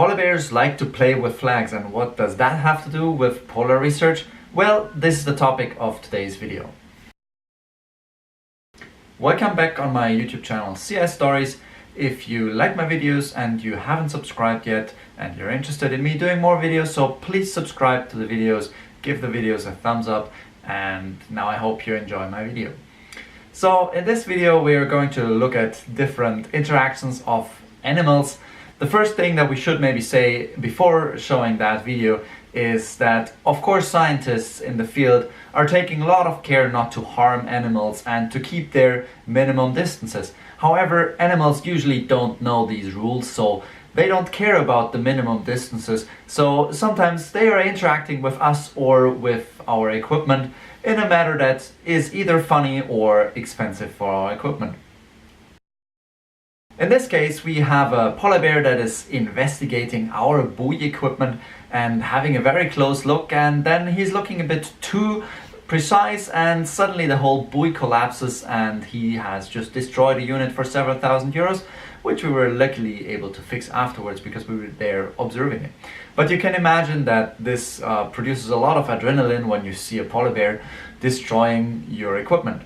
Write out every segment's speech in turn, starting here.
Polar bears like to play with flags, and what does that have to do with polar research? Well, this is the topic of today's video. Welcome back on my YouTube channel CI Stories. If you like my videos and you haven't subscribed yet and you're interested in me doing more videos, so please subscribe to the videos, give the videos a thumbs up, and now I hope you enjoy my video. So in this video we are going to look at different interactions of animals. The first thing that we should maybe say before showing that video is that, of course, scientists in the field are taking a lot of care not to harm animals and to keep their minimum distances. However, animals usually don't know these rules, so they don't care about the minimum distances. So sometimes they are interacting with us or with our equipment in a manner that is either funny or expensive for our equipment. In this case, we have a polar bear that is investigating our buoy equipment and having a very close look, and then he's looking a bit too precise and suddenly the whole buoy collapses and he has just destroyed a unit for several thousand euros, which we were luckily able to fix afterwards because we were there observing it. But you can imagine that this produces a lot of adrenaline when you see a polar bear destroying your equipment.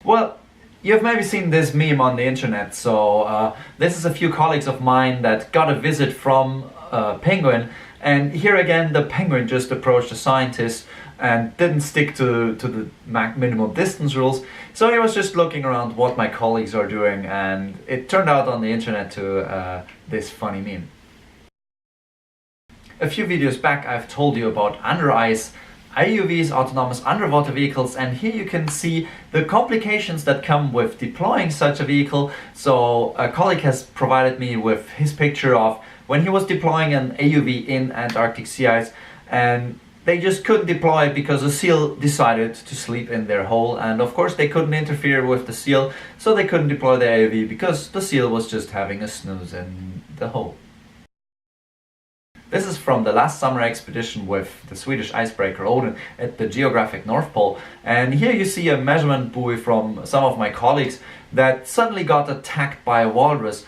Well, you've maybe seen this meme on the internet. So this is a few colleagues of mine that got a visit from a penguin, and here again the penguin just approached a scientist and didn't stick to the minimum distance rules. So he was just looking around what my colleagues are doing, and it turned out on the internet to this funny meme. A few videos back I've told you about under ice AUVs, autonomous underwater vehicles, and here you can see the complications that come with deploying such a vehicle. So a colleague has provided me with his picture of when he was deploying an AUV in Antarctic sea ice, and they just couldn't deploy it because a seal decided to sleep in their hole, and of course they couldn't interfere with the seal, so they couldn't deploy the AUV because the seal was just having a snooze in the hole. This is from the last summer expedition with the Swedish icebreaker Odin at the geographic North Pole, and here you see a measurement buoy from some of my colleagues that suddenly got attacked by a walrus.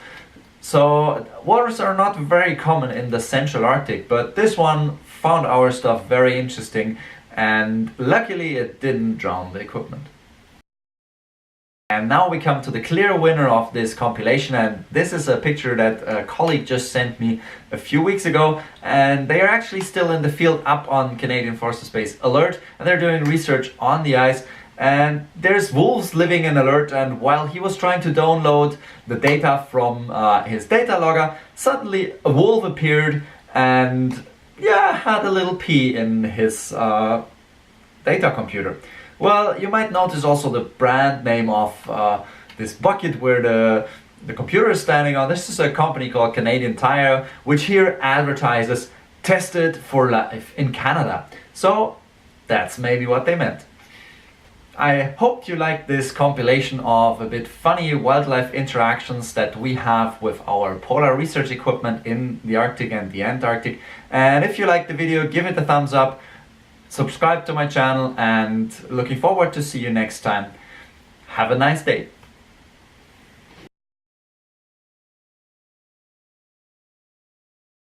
So walrus are not very common in the Central Arctic, but this one found our stuff very interesting, and luckily it didn't drown the equipment. And now we come to the clear winner of this compilation, and this is a picture that a colleague just sent me a few weeks ago, and they are actually still in the field up on Canadian Forces Base Alert, and they're doing research on the ice, and there's wolves living in Alert, and while he was trying to download the data from his data logger, suddenly a wolf appeared and had a little pee in his data computer. Well, you might notice also the brand name of this bucket where the computer is standing on. This is a company called Canadian Tire, which here advertises tested for life in Canada. So that's maybe what they meant. I hope you like this compilation of a bit funny wildlife interactions that we have with our polar research equipment in the Arctic and the Antarctic. And if you like the video, give it a thumbs up. Subscribe to my channel, and looking forward to see you next time. Have a nice day.